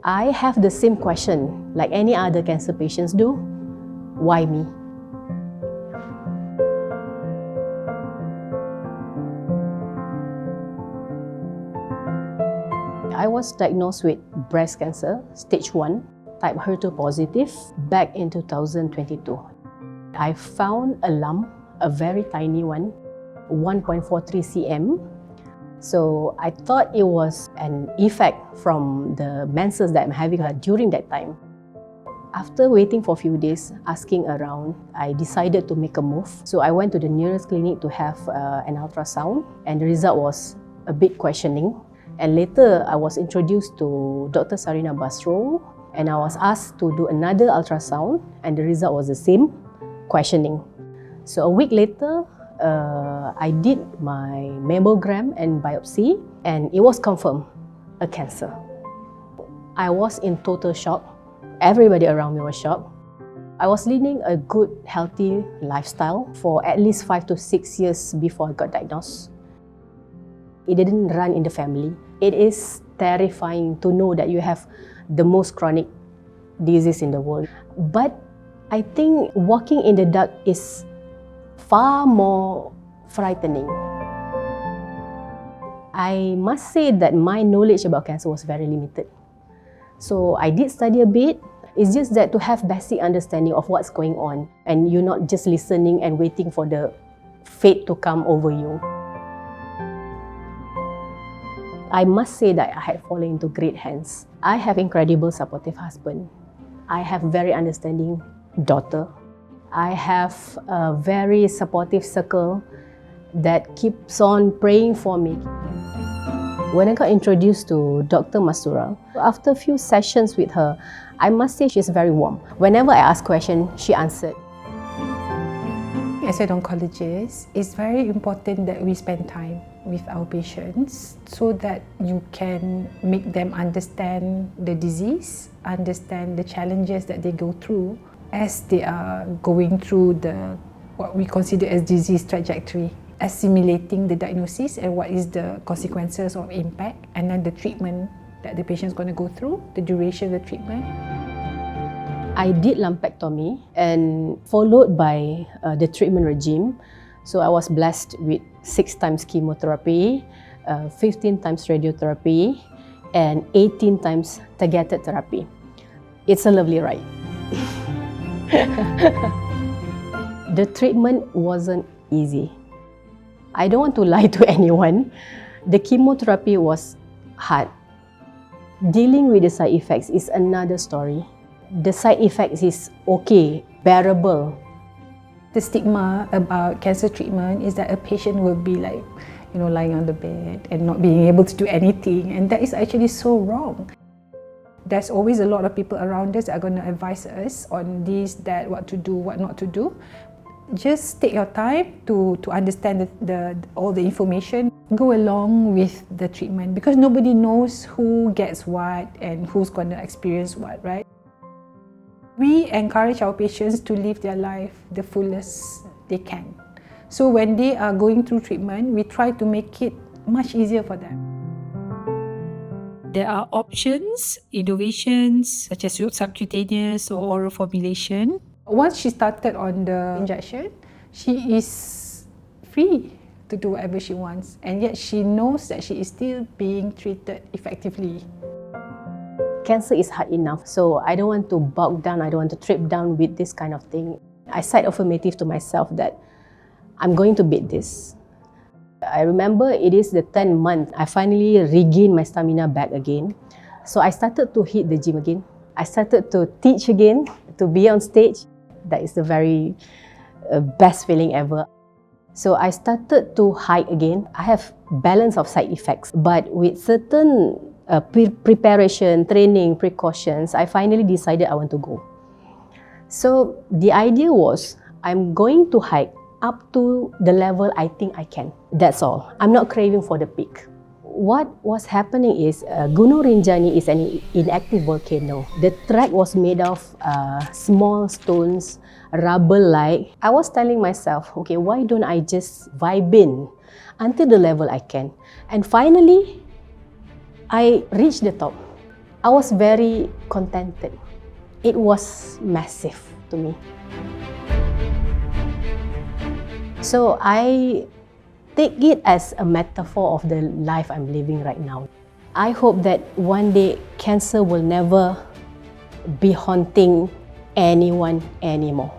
I have the same question like any other cancer patients do. Why me? I was diagnosed with breast cancer, stage 1, type HER2 positive, back in 2022. I found a lump, a very tiny one, 1.43 cm. So I thought it was an effect from the menses that I'm having during that time. After waiting for a few days, asking around, I decided to make a move. So I went to the nearest clinic to have an ultrasound, and the result was a bit questioning. And later, I was introduced to Dr. Sarina Basro, and I was asked to do another ultrasound, and the result was the same, questioning. So a week later, I did my mammogram and biopsy, and it was confirmed, a cancer. I was in total shock. Everybody around me was shocked. I was leading a good, healthy lifestyle for at least 5 to 6 years before I got diagnosed. It didn't run in the family. It is terrifying to know that you have the most chronic disease in the world. But I think walking in the dark is far more frightening. I must say that my knowledge about cancer was very limited. So I did study a bit. It's just that to have basic understanding of what's going on, and you're not just listening and waiting for the fate to come over you. I must say that I had fallen into great hands. I have incredible supportive husband. I have very understanding daughter. I have a very supportive circle that keeps on praying for me. When I got introduced to Dr. Masura, after a few sessions with her, I must say she's very warm. Whenever I ask questions, she answered. As an oncologist, it's very important that we spend time with our patients so that you can make them understand the disease, understand the challenges that they go through as they are going through what we consider as disease trajectory, assimilating the diagnosis and what is the consequences of impact, and then the treatment that the patient is going to go through, the duration of the treatment. I did lumpectomy and followed by the treatment regime. So I was blessed with 6 times chemotherapy, 15 times radiotherapy, and 18 times targeted therapy. It's a lovely ride. The treatment wasn't easy. I don't want to lie to anyone. The chemotherapy was hard. Dealing with the side effects is another story. The side effects is okay, bearable. The stigma about cancer treatment is that a patient will be like, lying on the bed and not being able to do anything, and that is actually so wrong. There's always a lot of people around us that are going to advise us on this, that, what to do, what not to do. Just take your time to understand all the information. Go along with the treatment, because nobody knows who gets what and who's going to experience what, right? We encourage our patients to live their life the fullest they can. So when they are going through treatment, we try to make it much easier for them. There are options, innovations, such as subcutaneous or oral formulation. Once she started on the injection, she is free to do whatever she wants, and yet she knows that she is still being treated effectively. Cancer is hard enough, so I don't want to bog down, I don't want to trip down with this kind of thing. I said affirmative to myself that I'm going to beat this. I remember it is the 10th month, I finally regained my stamina back again. So I started to hit the gym again. I started to teach again, to be on stage. That is the very best feeling ever. So I started to hike again. I have balance of side effects, but with certain preparation, training, precautions, I finally decided I want to go. So the idea was, I'm going to hike up to the level I think I can. That's all. I'm not craving for the peak. What was happening is, Gunung Rinjani is an inactive volcano. The track was made of small stones, rubble-like. I was telling myself, okay, why don't I just vibe in until the level I can? And finally, I reached the top. I was very contented. It was massive to me. So I take it as a metaphor of the life I'm living right now. I hope that one day cancer will never be haunting anyone anymore.